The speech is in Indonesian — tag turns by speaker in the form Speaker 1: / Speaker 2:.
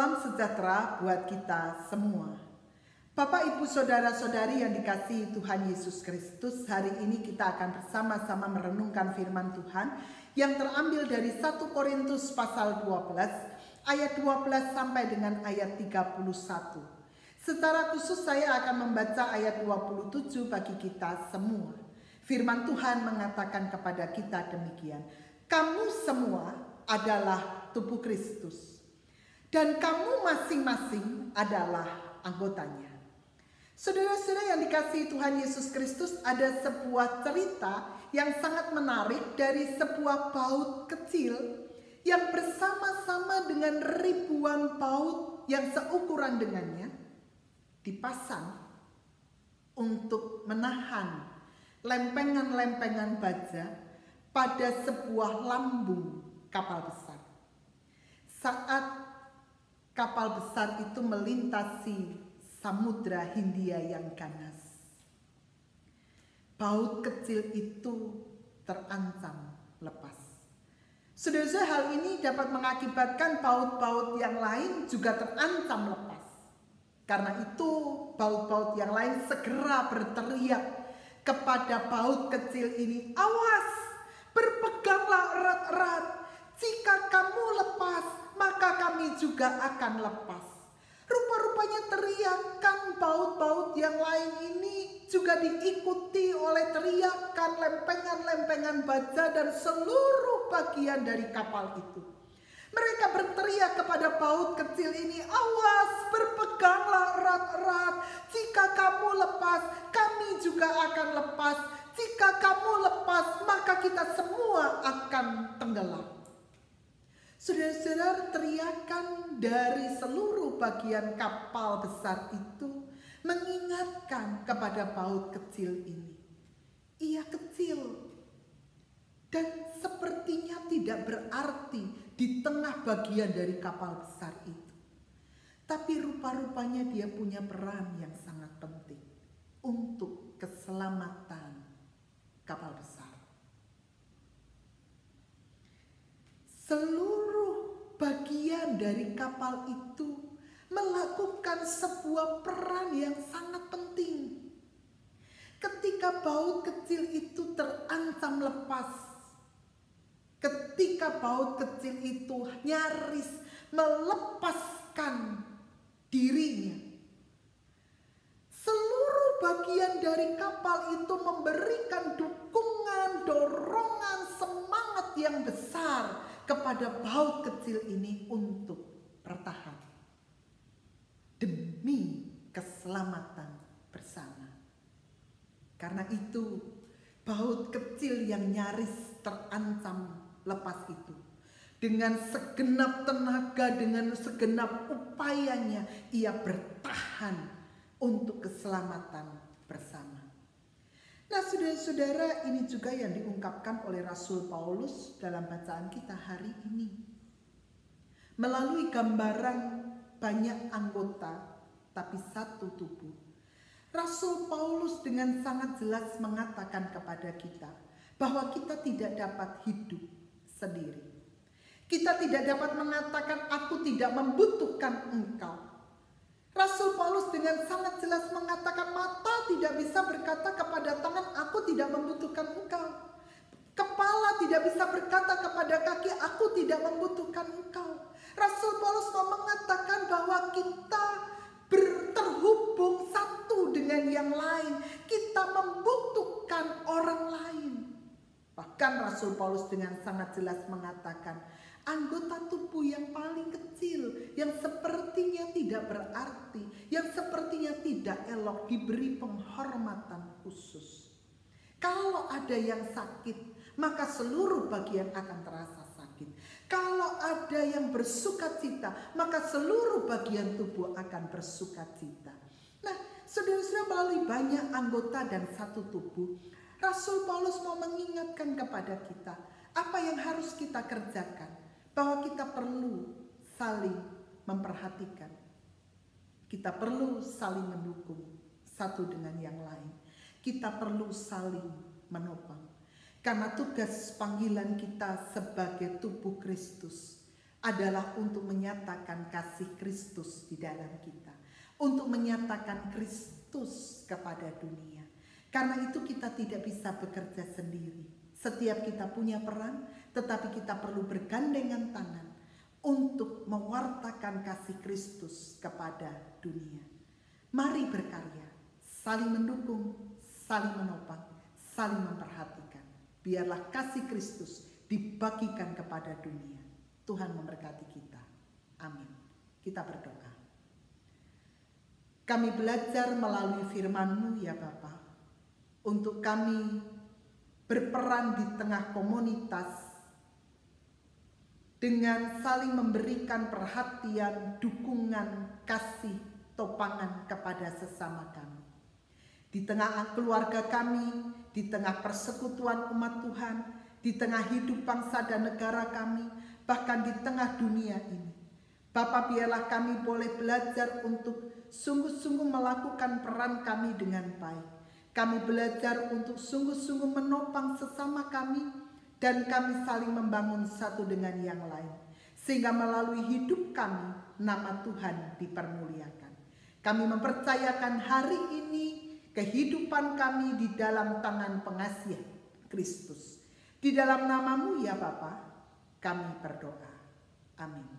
Speaker 1: Salam sejahtera buat kita semua. Bapak, Ibu, Saudara-saudari yang dikasihi Tuhan Yesus Kristus, hari ini kita akan bersama-sama merenungkan firman Tuhan yang terambil dari 1 Korintus pasal 12 ayat 12 sampai dengan ayat 31. Secara khusus saya akan membaca ayat 27 bagi kita semua. Firman Tuhan mengatakan kepada kita demikian, kamu semua adalah tubuh Kristus, dan kamu masing-masing adalah anggotanya. Saudara-saudara yang dikasihi Tuhan Yesus Kristus, ada sebuah cerita yang sangat menarik dari sebuah paut kecil yang bersama-sama dengan ribuan paut yang seukuran dengannya dipasang untuk menahan lempengan-lempengan baja pada sebuah lambung kapal besar. Saat kapal besar itu melintasi Samudra Hindia yang ganas, paut kecil itu terancam lepas. Saudara, hal ini dapat mengakibatkan paut-paut yang lain juga terancam lepas. Karena itu, paut-paut yang lain segera berteriak kepada paut kecil ini, awas, berpeganglah erat-erat. Jika kamu lepas, maka kami juga akan lepas. Rupa-rupanya teriakan paut-paut yang lain ini juga diikuti oleh teriakan lempengan-lempengan baja dan seluruh bagian dari kapal itu. Mereka berteriak kepada paut kecil ini, awas, berpeganglah erat-erat. Jika kamu lepas, kami juga akan lepas. Jika kamu lepas, maka kita semua akan tenggelam. Saudara-saudara, teriakan dari seluruh bagian kapal besar itu mengingatkan kepada paut kecil ini. Ia kecil dan sepertinya tidak berarti di tengah bagian dari kapal besar itu. Tapi rupa-rupanya dia punya peran yang sangat penting untuk keselamatan kapal besar. Seluruh bagian dari kapal itu melakukan sebuah peran yang sangat penting. Ketika paut kecil itu terancam lepas, ketika paut kecil itu nyaris melepaskan dirinya, seluruh bagian dari kapal itu memberikan dukungan, dorongan, semangat yang besar kepada paut kecil ini untuk bertahan demi keselamatan bersama. Karena itu, paut kecil yang nyaris terancam lepas itu, dengan segenap tenaga, dengan segenap upayanya, ia bertahan untuk keselamatan bersama. Nah, saudara-saudara, ini juga yang diungkapkan oleh Rasul Paulus dalam bacaan kita hari ini. Melalui gambaran banyak anggota, tapi satu tubuh, Rasul Paulus dengan sangat jelas mengatakan kepada kita bahwa kita tidak dapat hidup sendiri. Kita tidak dapat mengatakan, aku tidak membutuhkan engkau. Rasul Paulus dengan sangat jelas mengatakan, mata tidak bisa berkata kepada tangan, aku tidak membutuhkan engkau. Kepala tidak bisa berkata kepada kaki, aku tidak membutuhkan engkau. Rasul Paulus mau mengatakan bahwa kita terhubung satu dengan yang lain. Kita membutuhkan orang lain. Bahkan Rasul Paulus dengan sangat jelas mengatakan, anggota tubuh yang paling kecil, yang sepertinya tidak berarti, yang sepertinya tidak elok, diberi penghormatan khusus. Kalau ada yang sakit, maka seluruh bagian akan terasa sakit. Kalau ada yang bersukacita, maka seluruh bagian tubuh akan bersukacita. Nah, saudara-saudara, melalui banyak anggota dan satu tubuh, Rasul Paulus mau mengingatkan kepada kita apa yang harus kita kerjakan. Bahwa kita perlu saling memperhatikan. Kita perlu saling mendukung satu dengan yang lain. Kita perlu saling menopang. Karena tugas panggilan kita sebagai tubuh Kristus adalah untuk menyatakan kasih Kristus di dalam kita, untuk menyatakan Kristus kepada dunia. Karena itu kita tidak bisa bekerja sendiri. Setiap kita punya peran, tetapi kita perlu bergandengan tangan untuk mewartakan kasih Kristus kepada dunia. Mari berkarya, saling mendukung, saling menopang, saling memperhatikan. Biarlah kasih Kristus dibagikan kepada dunia. Tuhan memberkati kita. Amin. Kita berdoa. Kami belajar melalui firman-Mu ya Bapa, untuk kami berperan di tengah komunitas dengan saling memberikan perhatian, dukungan, kasih, topangan kepada sesama kami. Di tengah keluarga kami, di tengah persekutuan umat Tuhan, di tengah hidup bangsa dan negara kami, bahkan di tengah dunia ini. Bapa, biarlah kami boleh belajar untuk sungguh-sungguh melakukan peran kami dengan baik. Kami belajar untuk sungguh-sungguh menopang sesama kami, dan kami saling membangun satu dengan yang lain. Sehingga melalui hidup kami, nama Tuhan dipermuliakan. Kami mempercayakan hari ini kehidupan kami di dalam tangan pengasih Kristus. Di dalam nama-Mu ya Bapa, kami berdoa. Amin.